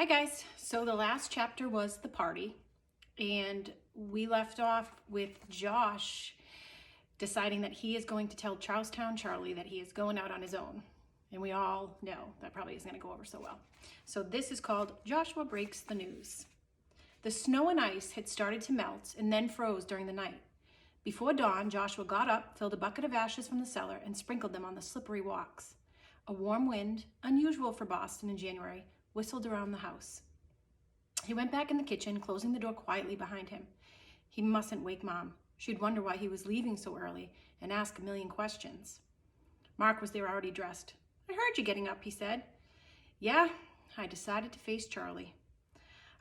Hi guys, so the last chapter was the party and we left off with Josh deciding that he is going to tell Charlestown Charlie that he is going out on his own. And we all know that probably isn't going to go over so well. So this is called Joshua Breaks the News. The snow and ice had started to melt and then froze during the night. Before dawn, Joshua got up, filled a bucket of ashes from the cellar, and sprinkled them on the slippery walks. A warm wind, unusual for Boston in January, whistled around the house. He went back in the kitchen, closing the door quietly behind him. He mustn't wake Mom. She'd wonder why he was leaving so early and ask a million questions. Mark was there already dressed. "I heard you getting up," he said. "Yeah, I decided to face Charlie.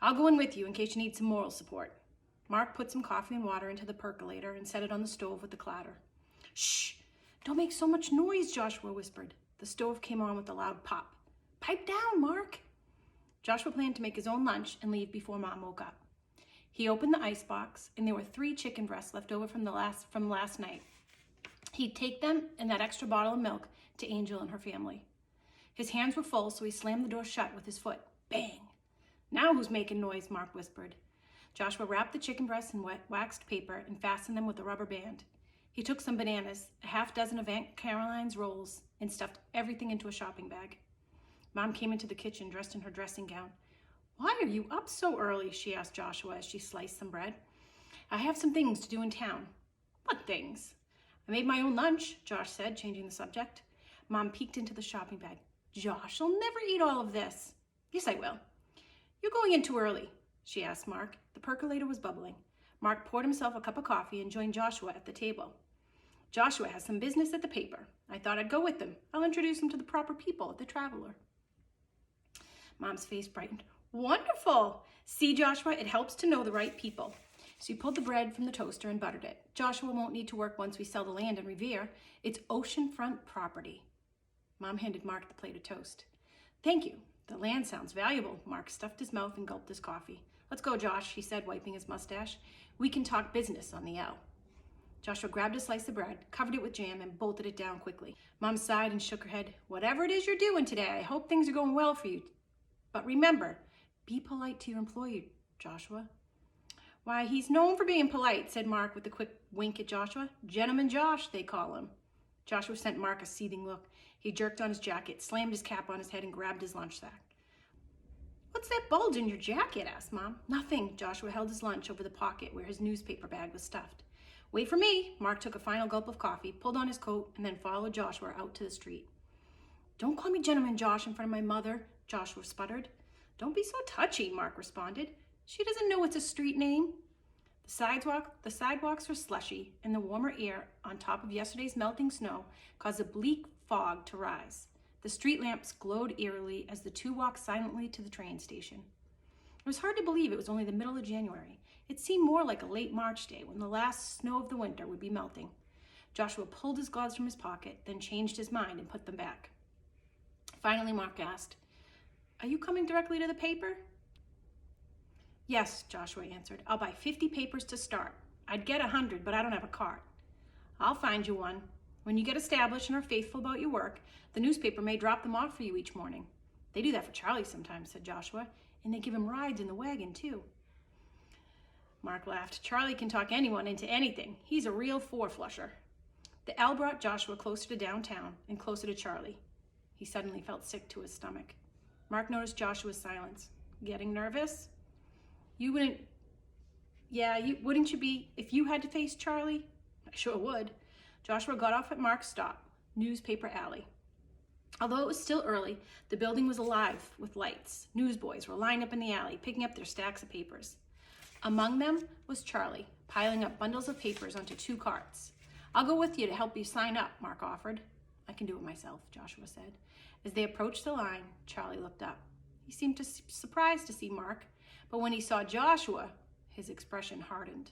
I'll go in with you in case you need some moral support." Mark put some coffee and water into the percolator and set it on the stove with a clatter. "Shh! Don't make so much noise," Joshua whispered. The stove came on with a loud pop. "Pipe down, Mark." Joshua planned to make his own lunch and leave before Mom woke up. He opened the icebox, and there were 3 chicken breasts left over from last night. He'd take them and that extra bottle of milk to Angel and her family. His hands were full, so he slammed the door shut with his foot. Bang! "Now who's making noise?" Mark whispered. Joshua wrapped the chicken breasts in wet waxed paper and fastened them with a rubber band. He took some bananas, a half dozen of Aunt Caroline's rolls, and stuffed everything into a shopping bag. Mom came into the kitchen dressed in her dressing gown. "Why are you up so early?" she asked Joshua as she sliced some bread. "I have some things to do in town." "What things?" "I made my own lunch," Josh said, changing the subject. Mom peeked into the shopping bag. "Josh, I'll never eat all of this." "Yes, I will." "You're going in too early," she asked Mark. The percolator was bubbling. Mark poured himself a cup of coffee and joined Joshua at the table. "Joshua has some business at the paper. I thought I'd go with him. I'll introduce him to the proper people at the Traveler." Mom's face brightened. "Wonderful! See, Joshua, it helps to know the right people." She pulled the bread from the toaster and buttered it. "Joshua won't need to work once we sell the land in Revere. It's oceanfront property." Mom handed Mark the plate of toast. "Thank you. The land sounds valuable." Mark stuffed his mouth and gulped his coffee. "Let's go, Josh," he said, wiping his mustache. "We can talk business on the L." Joshua grabbed a slice of bread, covered it with jam, and bolted it down quickly. Mom sighed and shook her head. "Whatever it is you're doing today, I hope things are going well for you. But remember, be polite to your employer, Joshua." "Why, he's known for being polite," said Mark with a quick wink at Joshua. "Gentleman Josh, they call him." Joshua sent Mark a seething look. He jerked on his jacket, slammed his cap on his head, and grabbed his lunch sack. "What's that bulge in your jacket?" asked Mom. "Nothing." Joshua held his lunch over the pocket where his newspaper bag was stuffed. "Wait for me." Mark took a final gulp of coffee, pulled on his coat, and then followed Joshua out to the street. "Don't call me Gentleman Josh in front of my mother," Joshua sputtered. "Don't be so touchy," Mark responded. "She doesn't know it's a street name." The sidewalks were slushy, and the warmer air on top of yesterday's melting snow caused a bleak fog to rise. The street lamps glowed eerily as the 2 walked silently to the train station. It was hard to believe it was only the middle of January. It seemed more like a late March day when the last snow of the winter would be melting. Joshua pulled his gloves from his pocket, then changed his mind and put them back. Finally, Mark asked, "Are you coming directly to the paper?" "Yes," Joshua answered. "I'll buy 50 papers to start. I'd get 100, but I don't have a cart." "I'll find you one. When you get established and are faithful about your work, the newspaper may drop them off for you each morning." "They do that for Charlie sometimes," said Joshua, "and they give him rides in the wagon, too." Mark laughed. "Charlie can talk anyone into anything. He's a real four-flusher." The L brought Joshua closer to downtown and closer to Charlie. He suddenly felt sick to his stomach. Mark noticed Joshua's silence. "Getting nervous?" "You wouldn't... wouldn't you be if you had to face Charlie?" "I sure would." Joshua got off at Mark's stop, Newspaper Alley. Although it was still early, the building was alive with lights. Newsboys were lined up in the alley, picking up their stacks of papers. Among them was Charlie, piling up bundles of papers onto 2 carts. "I'll go with you to help you sign up," Mark offered. "I can do it myself," Joshua said. As they approached the line, Charlie looked up. He seemed surprised to see Mark, but when he saw Joshua, his expression hardened.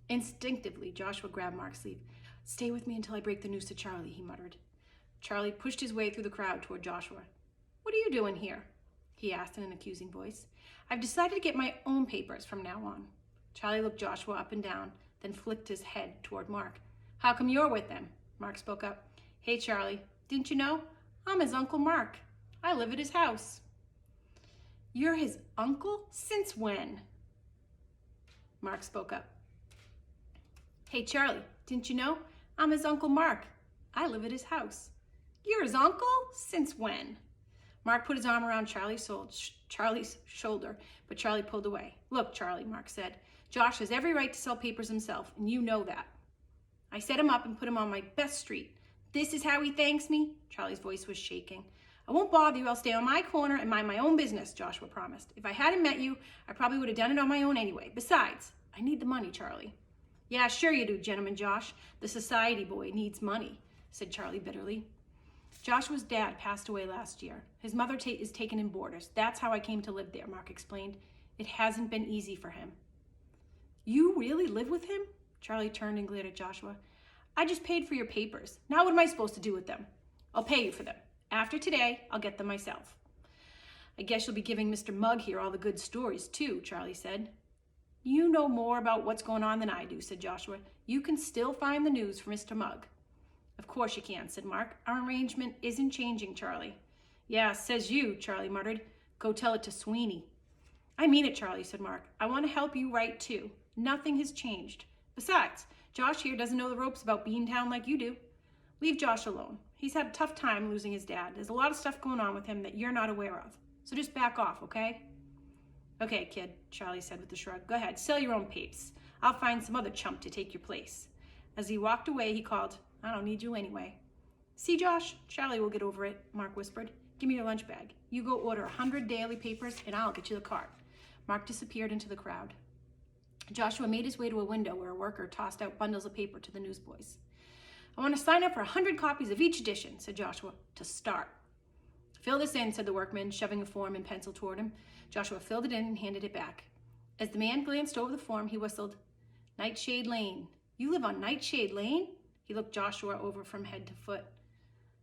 Instinctively, Joshua grabbed Mark's sleeve. "Stay with me until I break the news to Charlie," he muttered. Charlie pushed his way through the crowd toward Joshua. "What are you doing here?" he asked in an accusing voice. "I've decided to get my own papers from now on." Charlie looked Joshua up and down, then flicked his head toward Mark. "How come you're with them?" Mark spoke up. "Hey, Charlie, didn't you know? I'm his Uncle Mark. I live at his house." You're his uncle? Since when? Mark spoke up. Hey, Charlie, didn't you know? I'm his Uncle Mark. I live at his house. You're his uncle? Since when? Mark put his arm around Charlie's shoulder, but Charlie pulled away. Look, Charlie, Mark said, Josh has every right to sell papers himself, and you know that. I set him up and put him on my best street. This is how he thanks me? Charlie's voice was shaking. I won't bother you. I'll stay on my corner and mind my own business, Joshua promised. If I hadn't met you, I probably would have done it on my own anyway. Besides, I need the money, Charlie. Yeah, sure you do, Gentleman Josh. The society boy needs money, said Charlie bitterly. Joshua's dad passed away last year. His mother is taken in boarders. That's how I came to live there, Mark explained. It hasn't been easy for him. You really live with him? Charlie turned and glared at Joshua. I just paid for your papers. Now what am I supposed to do with them? I'll pay you for them. After today, I'll get them myself. I guess you'll be giving Mr. Mugg here all the good stories too, Charlie said. You know more about what's going on than I do, said Joshua. You can still find the news for Mr. Mugg. Of course you can, said Mark. Our arrangement isn't changing, Charlie. Yeah, says you, Charlie muttered. Go tell it to Sweeney. I mean it, Charlie, said Mark. I want to help you right too. Nothing has changed. Besides, Josh here doesn't know the ropes about Beantown like you do. Leave Josh alone. He's had a tough time losing his dad. There's a lot of stuff going on with him that you're not aware of. So just back off, okay? Okay, kid, Charlie said with a shrug. Go ahead, sell your own papes. I'll find some other chump to take your place. As he walked away, he called, I don't need you anyway. See, Josh, Charlie will get over it, Mark whispered. Give me your lunch bag. You go order 100 daily papers and I'll get you the cart. Mark disappeared into the crowd. Joshua made his way to a window where a worker tossed out bundles of paper to the newsboys. I want to sign up for 100 copies of each edition, said Joshua, to start. Fill this in, said the workman, shoving a form and pencil toward him. Joshua filled it in and handed it back. As the man glanced over the form, he whistled, Nightshade Lane. You live on Nightshade Lane? He looked Joshua over from head to foot.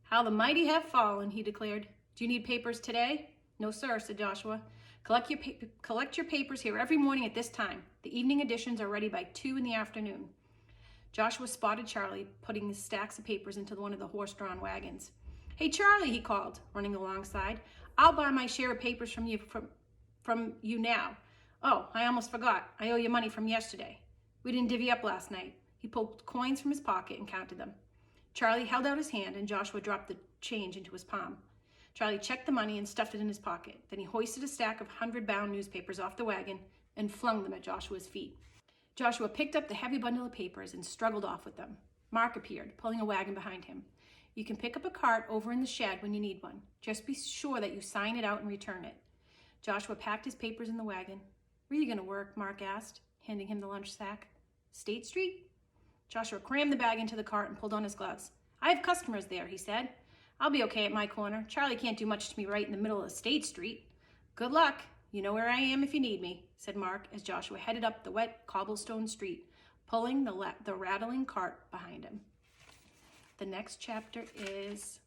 How the mighty have fallen, he declared. Do you need papers today? No, sir, said Joshua. Collect your papers here every morning at this time. The evening editions are ready by 2 in the afternoon. Joshua spotted Charlie putting his stacks of papers into one of the horse-drawn wagons. Hey, Charlie, he called, running alongside. I'll buy my share of papers from you now. Oh, I almost forgot. I owe you money from yesterday. We didn't divvy up last night. He pulled coins from his pocket and counted them. Charlie held out his hand and Joshua dropped the change into his palm. Charlie checked the money and stuffed it in his pocket. Then he hoisted a stack of 100-bound newspapers off the wagon and flung them at Joshua's feet. Joshua picked up the heavy bundle of papers and struggled off with them. Mark appeared, pulling a wagon behind him. You can pick up a cart over in the shed when you need one. Just be sure that you sign it out and return it. Joshua packed his papers in the wagon. Where are you going to work? Mark asked, handing him the lunch sack. State Street? Joshua crammed the bag into the cart and pulled on his gloves. I have customers there, he said. I'll be okay at my corner. Charlie can't do much to me right in the middle of State Street. Good luck. You know where I am if you need me, said Mark as Joshua headed up the wet cobblestone street, pulling the rattling cart behind him. The next chapter is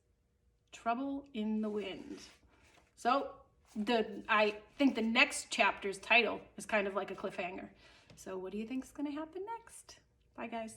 Trouble in the Wind. So I think the next chapter's title is kind of like a cliffhanger. So what do you think is going to happen next? Bye, guys.